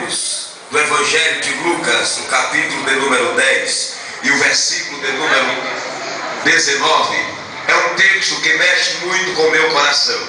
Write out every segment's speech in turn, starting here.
leremos do Evangelho de Lucas, o capítulo de número 10 e o versículo de número 19, é um texto que mexe muito com o meu coração.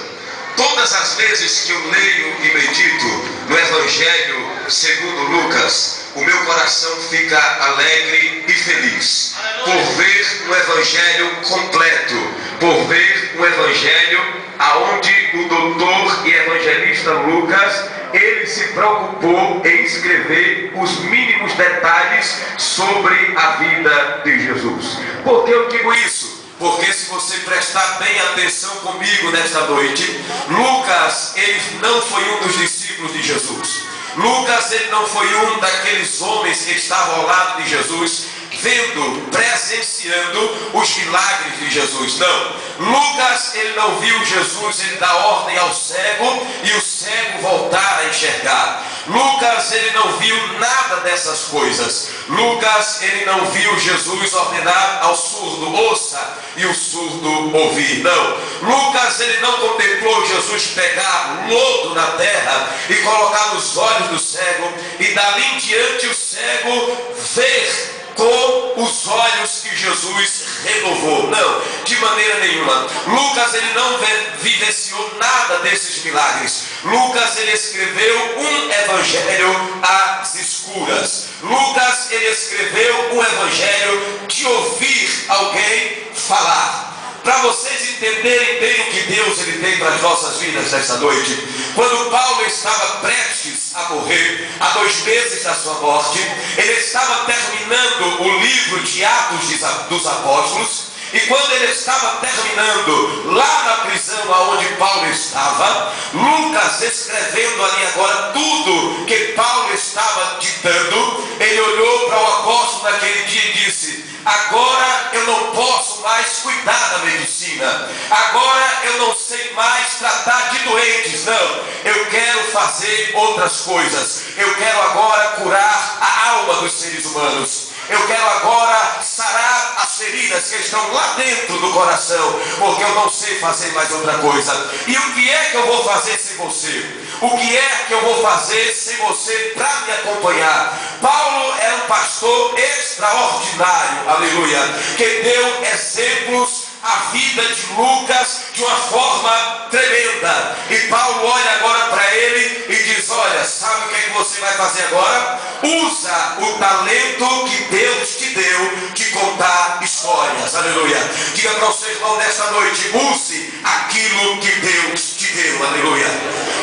Todas as vezes que eu leio e medito no Evangelho segundo Lucas, o meu coração fica alegre e feliz por ver um Evangelho completo, por ver um Evangelho aonde o doutor e evangelista Lucas, ele se preocupou em escrever os mínimos detalhes sobre a vida de Jesus. Por que eu digo isso? Porque se você prestar bem atenção comigo nesta noite, Lucas, ele não foi um dos discípulos de Jesus. Lucas, ele não foi um daqueles homens que estavam ao lado de Jesus, vendo, presenciando os milagres de Jesus. Não, Lucas, ele não viu Jesus, ele dá ordem ao cego e o cego voltar a enxergar. Lucas, ele não viu nada dessas coisas. Lucas, ele não viu Jesus ordenar ao surdo ouça e o surdo ouvir. Não, Lucas, ele não contemplou Jesus pegar lodo na terra e colocar nos olhos do cego e dali em diante o cego ver com os olhos que Jesus renovou. Não, de maneira nenhuma. Lucas, ele não vivenciou nada desses milagres. Lucas, ele escreveu um evangelho às escuras. Lucas, ele escreveu um evangelho de ouvir alguém falar. Para vocês entenderem bem o que Deus ele tem para as nossas vidas nessa noite, quando Paulo estava prestes a morrer, há 2 meses da sua morte, ele estava terminando o livro de Atos dos Apóstolos, e quando ele estava terminando lá na prisão onde Paulo estava, Lucas, escrevendo ali agora tudo que Paulo estava ditando, ele olhou para o apóstolo naquele dia e disse: agora eu não posso mais cuidar da medicina, agora eu não sei mais tratar de doentes, não, eu quero fazer outras coisas, eu quero agora curar a alma dos seres humanos, eu quero agora sarar as feridas que estão lá dentro do coração, porque eu não sei fazer mais outra coisa. E o que é que eu vou fazer sem você? O que é que eu vou fazer sem você para me acompanhar? Paulo era um pastor extraordinário, aleluia, que deu exemplos à vida de Lucas de uma forma tremenda. E Paulo olha agora para ele e diz: olha, sabe o que é que você vai fazer agora? Usa o talento que Deus te deu de contar histórias, aleluia. Diga para o seu irmão nesta noite: use aquilo que Deus te deu, aleluia.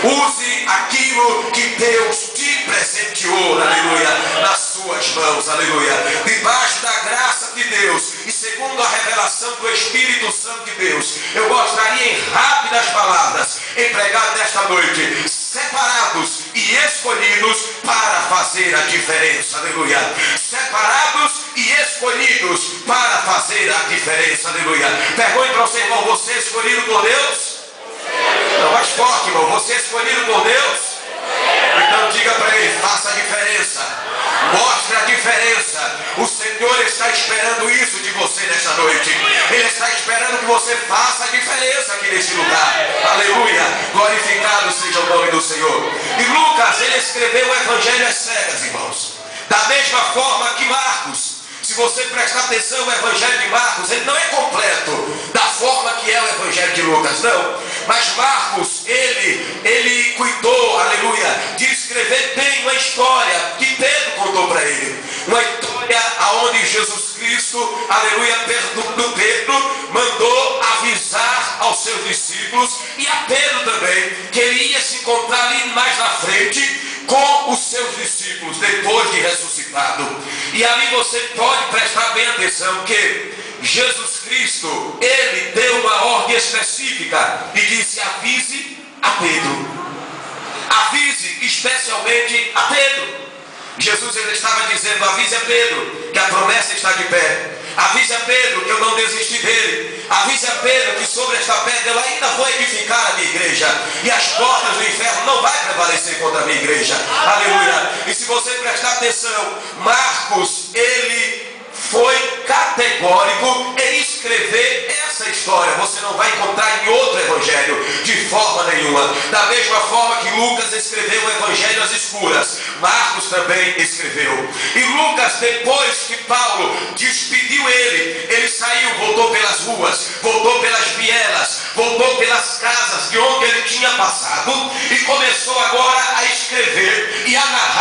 Use aquilo que Deus te presenteou, aleluia, nas suas mãos, aleluia. Debaixo da graça de Deus e segundo a revelação do Espírito Santo de Deus, eu gostaria em rápidas palavras empregar nesta noite: separados e escolhidos para fazer a diferença, aleluia. Separados e escolhidos para fazer a diferença, aleluia. Pergunte para o seu irmão: você é escolhido por Deus? Não, mais forte, irmão: você é escolhido por Deus? Então diga para ele: faça a diferença, mostre a diferença. O Senhor está esperando isso de você nesta noite. Ele está esperando que você faça a diferença aqui neste lugar, aleluia. Glorificado seja o nome do Senhor. E Lucas, ele escreveu o evangelho às cegas, irmãos, da mesma forma que Marcos. Se você prestar atenção, o evangelho de Marcos, ele não é completo da forma que é o evangelho de Lucas, não. Mas Marcos, ele cuidou, aleluia, de escrever bem uma história que Pedro contou para ele. Uma história aonde Jesus Cristo, aleluia, Pedro mandou avisar aos seus discípulos e a Pedro também, que ele ia se encontrar ali mais na frente com os seus discípulos depois de ressuscitado. E ali você pode prestar bem atenção que Jesus Cristo, ele deu uma ordem específica e disse: avise a Pedro, avise especialmente a Pedro. Jesus, ele estava dizendo: avise a Pedro que a promessa está de pé, avise a Pedro que eu não desisti dele, avise a Pedro que sobre esta pedra eu ainda vou edificar a minha igreja e as portas do inferno não vai prevalecer contra a minha igreja, aleluia. E se você prestar atenção, Marcos, ele foi categórico em escrever essa história. Você não vai encontrar em outro evangelho de forma nenhuma. nenhuma. Da mesma forma que Lucas escreveu o Evangelho às escuras, Marcos também escreveu. E Lucas, depois que Paulo despediu ele saiu, voltou pelas ruas, voltou pelas vielas, voltou pelas casas de onde ele tinha passado e começou agora a escrever e a narrar